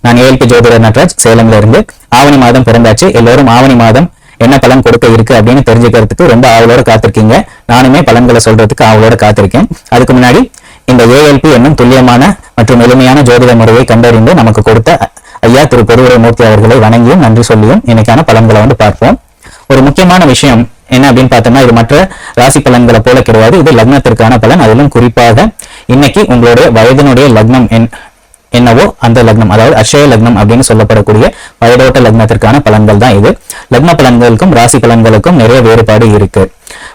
நான் ஏஎல்பி ஜோதிடர் நட்ராஜ், சேலம்ல இருந்து. ஆவணி மாதம் பிறந்தாச்சு. எல்லோரும் ஆவணி மாதம் என்ன பலன் கொடுக்க இருக்கு அப்படின்னு தெரிஞ்சுக்கிறதுக்கு ரொம்ப ஆவலோட காத்திருக்கீங்க. நானுமே பலன்களை சொல்றதுக்கு ஆவலோட காத்திருக்கேன். அதுக்கு முன்னாடி இந்த ஏஎல்பி என்னும் துல்லியமான மற்றும் எளிமையான ஜோதிட முறையை கண்டறிந்து நமக்கு கொடுத்த ஐயா திரு பெருவுரைமூர்த்தி அவர்களை வணங்கியும் நன்றி சொல்லியும் இன்னைக்கான பலன்களை பார்ப்போம். ஒரு முக்கியமான விஷயம் என்ன அப்படின்னு பார்த்தோம்னா, இது மற்ற ராசி பலன்களை போல கிடையாது. இது லக்னத்திற்கான பலன். அதிலும் குறிப்பாக இன்னைக்கு உங்களுடைய வயதினுடைய லக்னம் என்னவோ அந்த லக்னம், அதாவது அக்ஷய லக்னம் அப்படின்னு சொல்லப்படக்கூடிய வயதோட்ட லக்னத்திற்கான பலன்கள் தான் இது. லக்ன பலன்களுக்கும் ராசி பலன்களுக்கும் நிறைய வேறுபாடு இருக்கு.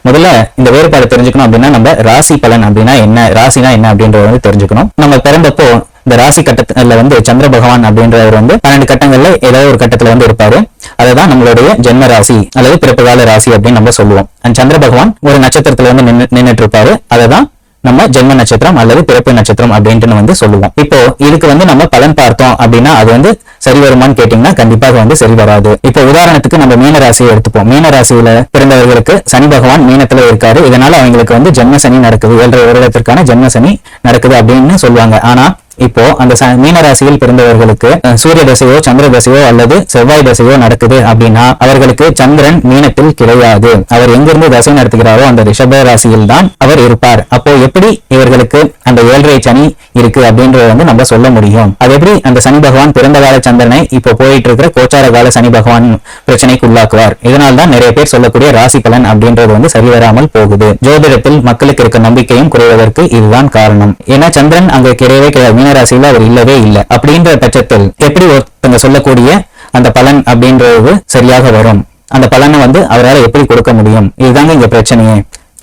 முதல்ல இந்த வேறுபாடு தெரிஞ்சுக்கணும் அப்படின்னா, நம்ம ராசி பலன் அப்படின்னா என்ன, ராசினா என்ன அப்படின்றத தெரிஞ்சுக்கணும். நம்ம பிறந்தப்போ இந்த ராசி கட்டத்துல சந்திர பகவான் அப்படின்றவர் 12 கட்டங்கள்ல ஏதோ ஒரு கட்டத்துல இருப்பாரு. அதுதான் நம்மளுடைய ஜென்ம ராசி அல்லது பிறப்பு கால ராசி அப்படின்னு நம்ம சொல்லுவோம். அந்த சந்திர பகவான் ஒரு நட்சத்திரத்துல நின்றுட்டு இருப்பாரு. அததான் நம்ம ஜென்ம நட்சத்திரம் அல்லது பிறப்பு நட்சத்திரம் அப்படின்ட்டு சொல்லுவோம். இப்போ இதுக்கு நம்ம பலன் பார்த்தோம் அப்படின்னா அது சரி வருமானு கேட்டீங்கன்னா கண்டிப்பாக சரி வராது. இப்போ உதாரணத்துக்கு நம்ம மீன ராசியை எடுத்துப்போம். மீன ராசியில பிறந்தவர்களுக்கு சனி பகவான் மீனத்துல இருக்காரு. இதனால அவங்களுக்கு ஜென்ம சனி நடக்குது, 7.5 வருடத்திற்கான ஜென்ம சனி நடக்குது அப்படின்னு சொல்லுவாங்க. ஆனா இப்போ அந்த மீன ராசியில் பிறந்தவர்களுக்கு சூரிய தசையோ சந்திர தசையோ அல்லது செவ்வாய் தசையோ நடக்குது அப்படின்னா அவர்களுக்கு சந்திரன் மீனத்தில் கிடையாது. அவர் எங்கிருந்து தசை நடத்துகிறாரோ அந்த ரிஷப ராசியில் தான் அவர் இருப்பார். அப்போ எப்படி இவர்களுக்கு அந்த 7.5 சனி இருக்கு அப்படின்றத நம்ம சொல்ல முடியும்? அது எப்படி அந்த சனி பகவான் பிறந்த கால சந்திரனை இப்போ போயிட்டு இருக்கிற கோச்சார கால சனி பகவான் பிரச்சனைக்கு உள்ளாக்குவார்? இதனால்தான் நிறைய பேர் சொல்லக்கூடிய ராசி பலன் அப்படின்றது சரி வராமல் போகுது. ஜோதிடத்தில் மக்களுக்கு இருக்க நம்பிக்கையும் குறைவதற்கு இதுதான் காரணம். ஏன்னா சந்திரன் அங்க கிடையவே கிடையாது, மீனராசியில அவர் இல்லவே இல்லை. அப்படின்ற பட்சத்தில் எப்படி ஒருத்தங்க சொல்லக்கூடிய அந்த பலன் அப்படின்றது சரியாக வரும்? அந்த பலனை அவரால் எப்படி கொடுக்க முடியும்? இதுதாங்க இங்க பிரச்சனையே.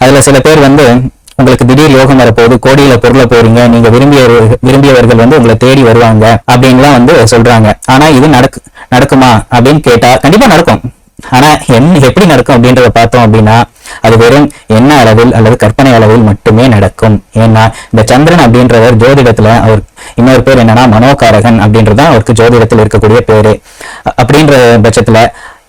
அதுல சில பேர் உங்களுக்கு திடீர் யோகம் வரப்போகுது, கோடியில பொருளை போறீங்க, நீங்க விரும்பியவர்கள் உங்களை தேடி வருவாங்க அப்படின்லாம் சொல்றாங்க. ஆனா இது நடக்குமா அப்படின்னு கேட்டா கண்டிப்பா நடக்கும். ஆனா எப்படி நடக்கும் அப்படின்றத பார்த்தோம் அப்படின்னா அது வெறும் எண்ண அளவில் அல்லது கற்பனை அளவில் மட்டுமே நடக்கும். ஏன்னா இந்த சந்திரன் அப்படின்றவர் ஜோதிடத்துல அவர் இன்னொரு பேர் என்னன்னா மனோகாரகன் அப்படின்றதான் அவருக்கு ஜோதிடத்தில் இருக்கக்கூடிய பேரு. அப்படின்ற பட்சத்துல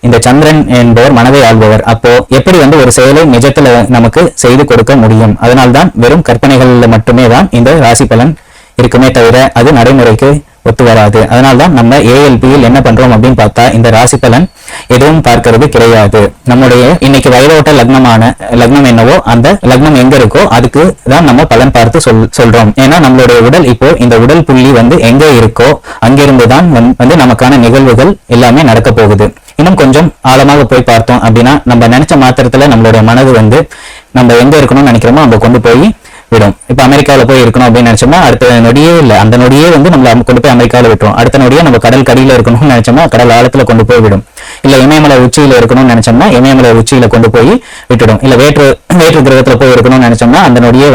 இந்த சந்திரன் என்பவர் மனதை ஆள்பவர். அப்போ எப்படி ஒரு செயலை நிஜத்துல நமக்கு செய்து கொடுக்க முடியும்? அதனால்தான் வெறும் கற்பனைகள்ல மட்டுமே தான் இந்த ராசி பலன் இருக்குமே தவிர அது நடைமுறைக்கு ஒத்து வராது. அதனால்தான் நம்ம ஏஎல்பியில் என்ன பண்றோம் அப்படின்னு பார்த்தா இந்த ராசி பலன் எதுவும் பார்க்கிறது கிடையாது. நம்முடைய இன்னைக்கு வயதோட்ட லக்னம் என்னவோ அந்த லக்னம் எங்க இருக்கோ அதுக்கு தான் நம்ம பலன் பார்த்து சொல்றோம். ஏன்னா நம்மளுடைய உடல் இப்போ இந்த உடல் புள்ளி எங்க இருக்கோ அங்கிருந்துதான் நமக்கான நிகழ்வுகள் எல்லாமே நடக்க போகுது. இன்னும் கொஞ்சம் ஆழமாக போய் பார்த்தோம் அப்படின்னா நம்ம நினைச்ச மாத்திரத்துல நம்மளுடைய மனது நம்ம எங்க இருக்கணும்னு நினைக்கிறோமோ அங்க கொண்டு போய் விடும். இப்ப அமெரிக்காவில போய் இருக்கணும் அப்படின்னு நினைச்சோம்னா அடுத்த நொடியே இல்ல, அந்த நொடியே நம்மள கொண்டு போய் அமெரிக்காவில விட்டுரும். அடுத்த நொடியே நம்ம கடல் கடியில இருக்கணும்னு நினைச்சோம்னா கடல் ஆழத்துல கொண்டு போய் விடும். இல்ல இமயமலை உச்சியில இருக்கணும்னு நினைச்சோம்னா இமயமலை உச்சியில கொண்டு போய் விட்டுடும். இல்ல வேற்று கிரகத்துல போய் இருக்கணும்னு நினைச்சோம்னா அந்த நொடியே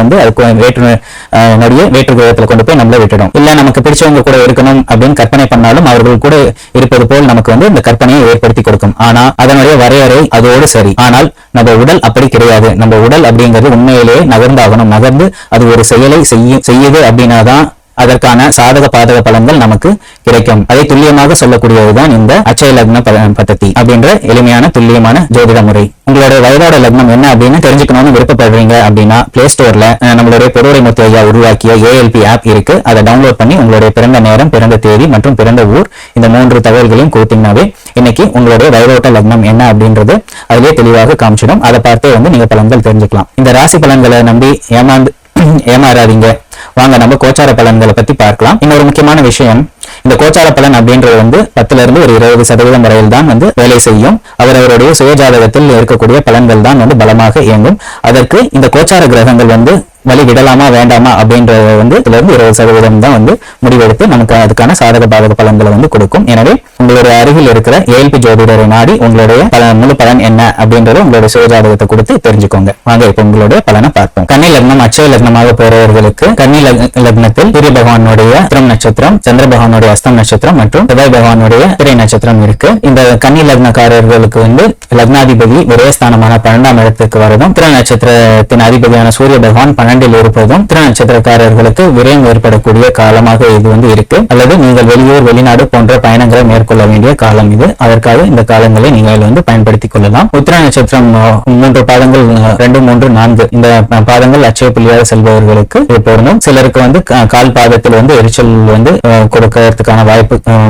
வேற்று கிரகத்துல கொண்டு போய் நம்மள விட்டுடும். இல்ல நமக்கு பிடிச்சவங்க கூட இருக்கணும் அப்படின்னு கற்பனை பண்ணாலும் அவர்கள் கூட இருப்பது போல் நமக்கு இந்த கற்பனையை ஏற்படுத்தி கொடுக்கும். ஆனா அதனுடைய வரையறை அதோடு சரி. ஆனால் நம்ம உடல் அப்படி கிடையாது. நம்ம உடல் அப்படிங்கிறது உண்மையிலேயே நகர்ந்தாகணும். நகர்ந்து அது ஒரு செயலை செய்யுது அப்படின்னாதான் அதற்கான சாதக பாதக பலன்கள் நமக்கு கிடைக்கும். அதை துல்லியமாக சொல்லக்கூடியதுதான் இந்த அட்சய லக்ன பദ്ധதி அப்படின்ற எளிமையான துல்லியமான ஜோதிட முறை. உங்களுடைய வயதோட லக்னம் என்ன அப்படின்னு தெரிஞ்சுக்கணும்னு விருப்பப்படுறீங்க அப்படின்னா பிளே ஸ்டோர்ல நம்மளுடைய பெருவுரைமூர்த்தி ஐயா உருவாக்கிய ஏஎல்பி ஆப் இருக்கு. அதை டவுன்லோட் பண்ணி உங்களுடைய பிறந்த நேரம், பிறந்த தேதி மற்றும் பிறந்த ஊர் இந்த 3 தகவல்களையும் கொடுத்தீங்கன்னாவே இன்னைக்கு உங்களுடைய வயதோட்ட லக்னம் என்ன அப்படின்றது அதிலே தெளிவாக காமிச்சிடும். அதை பார்த்தே நீங்க பலன்கள் தெரிஞ்சுக்கலாம். இந்த ராசி பலன்களை நம்பி ஏமாறாதீங்க. வாங்க நம்ம கோச்சார பலன்களை பத்தி பார்க்கலாம். இன்னொரு முக்கியமான விஷயம், இந்த கோச்சார பலன் அப்படின்றது 10 இருந்து ஒரு 20% வரையில் தான் வேலை செய்யும். அவரவருடைய சுயஜாதகத்தில் இருக்கக்கூடிய பலன்கள் தான் பலமாக இயங்கும். அதற்கு இந்த கோச்சார கிரகங்கள் வழி விடலாமா வேண்டாமா அப்படின்றது 20% தான் முடிவெடுத்து நமக்கு அதுக்கான சாதக பாதக பலன்களை கொடுக்கும். எனவே உங்களுடைய அருகில் இருக்கிற ஏஎல்பி ஜோதிடரை நாடி உங்களுடைய முழு பலன் என்ன அப்படின்றத உங்களுடைய சுயஜாதகத்தை கொடுத்து தெரிஞ்சுக்கோங்க. வாங்க இப்ப உங்களுடைய பலனை பார்ப்போம். கன்னி லக்னம் அட்சய லக்னமாக போறவர்களுக்கு கன்னி லக்னத்தில் சூரிய பகவானுடைய உத்திரம் நட்சத்திரம், சந்திர பகவானுடைய அஸ்தம் நட்சத்திரம் மற்றும் செவ்வாய் பகவானுடைய பிறை நட்சத்திரம் இருக்கு. இந்த கன்னி லக்னக்காரர்களுக்கு லக்னாதிபதி ஒரே ஸ்தானமான 12ஆம் இடத்துக்கு வரதும், உத்திர நட்சத்திரத்தின் அதிபதியான சூரிய பகவான் 12 இருப்பதும் உத்திர நட்சத்திரக்காரர்களுக்கு விரயம் ஏற்படக்கூடிய காலமாக இது இருக்கு. அல்லது நீங்கள் வெளியூர் வெளிநாடு போன்ற பயணங்களை மேற்கொள்ள வேண்டிய காலம் இது. அதற்காக இந்த காலங்களை நீங்கள் பயன்படுத்திக் கொள்ளலாம். உத்திர நட்சத்திரம் 3 பாதங்கள் 2, 3, 4 இந்த பாதங்கள் அட்சய புள்ளியாக செல்பவர்களுக்கு பொருந்தும். சிலருக்கு கால் பாதத்தில் எரிச்சல் கொடுக்கறதுக்கான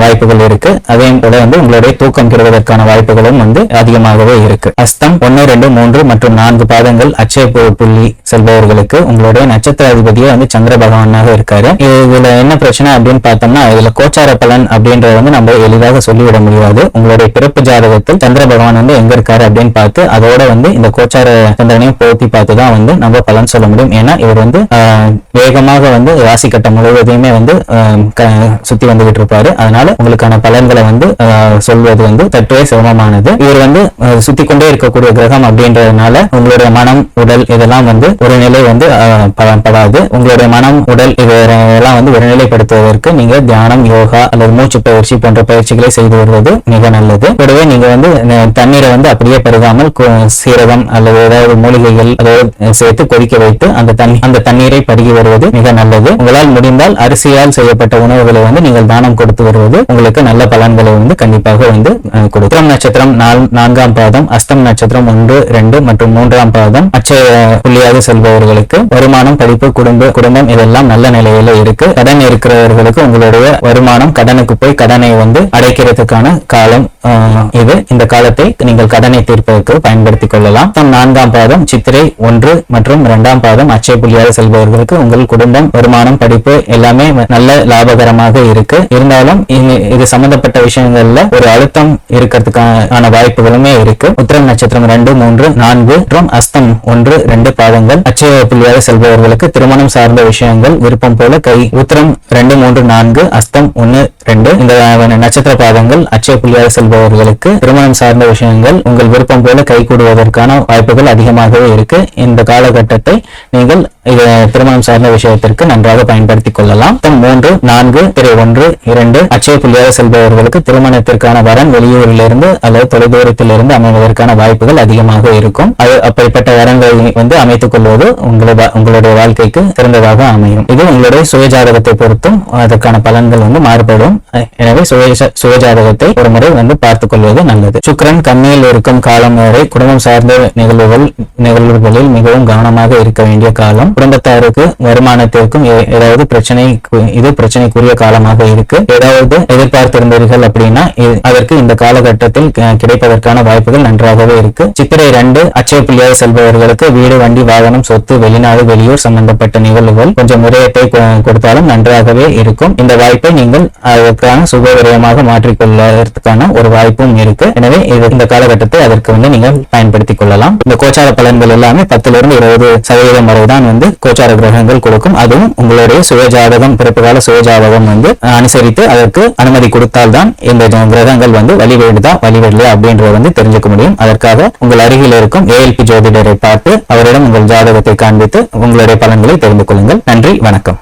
வாய்ப்புகள் இருக்கு. அதே போல உங்களுடைய தூக்கம் கெடுவதற்கான வாய்ப்புகளும் அதிகமாகவே இருக்கு. அஸ்தம் 1, 2, 3 மற்றும் 4 பாதங்கள் அட்சய புள்ளி செல்பவர்களுக்கு உங்களுடைய நட்சத்திர அதிபதியே சந்திர பகவானாக இருக்காரு. இதுல என்ன பிரச்சனை அப்படின்னு பார்த்தோம்னா, இதுல கோச்சார பலன் அப்படின்றத நம்ம எளிதாக சொல்லிவிட முடியாது. உங்களுடைய பிறப்பு ஜாதகத்தில் சந்திர பகவான் எங்க இருக்காரு அப்படின்னு பார்த்து அதோட இந்த கோச்சார சந்திரனையும் போத்தி பார்த்துதான் நம்ம பலன் சொல்ல முடியும். ஏன்னா இவர் வேகமாக ராசி கட்டம் முழுவதையுமே சுத்தி வந்துகிட்டு இருப்பாரு. அதனால உங்களுக்கான பலன்களை சொல்வது சற்றே சிரமமானது. இவர் சுத்தி கொண்டே இருக்கக்கூடிய கிரகம் அப்படின்றதுனால உங்களுடைய மனம் உடல் இதெல்லாம் ஒரு நிலை படாது. உங்களுடைய மனம் உடல் இதெல்லாம் ஒருநிலைப்படுத்துவதற்கு நீங்க தியானம், யோகா அல்லது மூச்சு பயிற்சி போன்ற பயிற்சிகளை செய்து வருவது மிக நல்லது. கூடவே நீங்க தண்ணீரை அப்படியே பருகாமல் சீரகம் அல்லது ஏதாவது மூலிகைகள் சேர்த்து கொதிக்க வைத்து அந்த தண்ணீரை பருகி வருவது மிக நல்லது. உங்களால் முடிந்தால் அரிசியால் செய்யப்பட்ட உணவுகளை நீங்கள் தானம் கொடுத்து வருவது உங்களுக்கு நல்ல பலன்களை கண்டிப்பாக கொடுக்கும். நட்சத்திரம் 4ஆம் பாதம், அஸ்தம் நட்சத்திரம் 1, 2 மற்றும் 3ஆம் பாதம் அட்சய புள்ளியாக செல்பவர்களுக்கு வருமானம், படிப்பு, குடும்பம் இதெல்லாம் நல்ல நிலையில இருக்கு. கடன் இருக்கிறவர்களுக்கு உங்களுடைய வருமானம் கடனுக்கு போய் கடனை அடைக்கிறதுக்கான காலம் இது. இந்த காலத்தை நீங்கள் கடனை தீர்ப்பதற்கு பயன்படுத்திக் கொள்ளலாம். 4ஆம் பாதம் சித்திரை 1 மற்றும் 2ஆம் பாதம் அட்சய புள்ளியாக செல்பவர்களுக்கு உங்கள் குடும்பம், வருமானம், படிப்பு எல்லாமே நல்ல லாபகரமாக இருக்கு. இருந்தாலும் இது சம்பந்தப்பட்ட விஷயங்கள்ல ஒரு அழுத்தம் இருக்கிறதுக்கான வாய்ப்புகளுமே இருக்கு. உத்திரம் நட்சத்திரம் 2, 3, 4 மற்றும் அஸ்தம் 1, 2 பாதங்கள் அட்சய புள்ளியாக செல்பவர்களுக்கு திருமணம் சார்ந்த விஷயங்கள் விருப்பம் போல உத்திரம் 2, 3, 4 அஸ்தம் 1, 2 இந்த நட்சத்திர பாதங்கள் அட்சய புள்ளியாக செல்பவர்களுக்கு திருமணம் சார்ந்த விஷயங்கள் உங்கள் விருப்பம் போல கைகூடுவதற்கான வாய்ப்புகள் அதிகமாகவே இருக்கு. இந்த காலகட்டத்தை நீங்கள் திருமணம் சார்ந்த விஷயத்திற்கு நன்றாக பயன்படுத்திக் கொள்ளலாம். 3, 4, 1, 2 அட்சய புள்ளியாக செல்பவர்களுக்கு திருமணத்திற்கான வரன் வெளியூரிலிருந்து அல்லது தொலைதூரத்திலிருந்து அமைவதற்கான வாய்ப்புகள் அதிகமாக இருக்கும். அப்படிப்பட்ட வரன்களை அமைத்துக் கொள்வது உங்களுடைய வாழ்க்கைக்கு சிறந்ததாக அமையும். இது உங்களுடைய சுயஜாதகத்தை பொறுத்தும் அதற்கான பலன்கள் மாறுபடும். எனவே சுயஜாதகத்தை ஒரு முறை பார்த்துக் கொள்வது நல்லது. சுக்கிரன் கன்னியில் இருக்கும் காலம் வரை குடும்பம் சார்ந்த நிகழ்வுகளில் மிகவும் கவனமாக இருக்க வேண்டிய காலம். குடும்பத்தாருக்கு வருமானத்திற்கும் ஏதாவது பிரச்சனைக்குரிய காலமாக இருக்கு. ஏதாவது எதிர்பார்த்திருந்தீர்கள் அப்படின்னா அதற்கு இந்த காலகட்டத்தில் கிடைப்பதற்கான வாய்ப்புகள் நன்றாகவே இருக்கு. சித்திரை 2 அட்சய புள்ளியாக செல்பவர்களுக்கு வீடு, வண்டி, வாகனம், சொத்து, வெளிநாடு, வெளியூர் சம்பந்தப்பட்ட நிகழ்வுகள் கொஞ்சம் விரயத்தை கொடுத்தாலும் நன்றாகவே இருக்கும். இந்த வாய்ப்பை நீங்கள் அதற்கான சுபவிரயமாக மாற்றிக்கொள்வதற்கான ஒரு வாய்ப்பும் இருக்கு. எனவே இந்த காலகட்டத்தை அதற்கு நீங்கள் பயன்படுத்திக் கொள்ளலாம். இந்த கோச்சார பலன்கள் எல்லாமே 10லிருந்து 20% வரைதான் கோச்சார கிரகங்கள் கொடுக்கும். அதுவும் உங்களுடைய சுயஜாதகம், பிறப்புகால சுயஜாதகம் அனுசரித்து அதற்கு அனுமதி கொடுத்தால்தான் இந்த கிரகங்கள் வழிவிடலையா அப்படின்றத தெரிஞ்சுக்க முடியும். அதற்காக உங்கள் அருகில் இருக்கும் ALP ஜோதிடரை பார்த்து அவரிடம் உங்கள் ஜாதகத்தை காண்பித்து உங்களுடைய பலன்களை தெரிந்து கொள்ளுங்கள். நன்றி, வணக்கம்.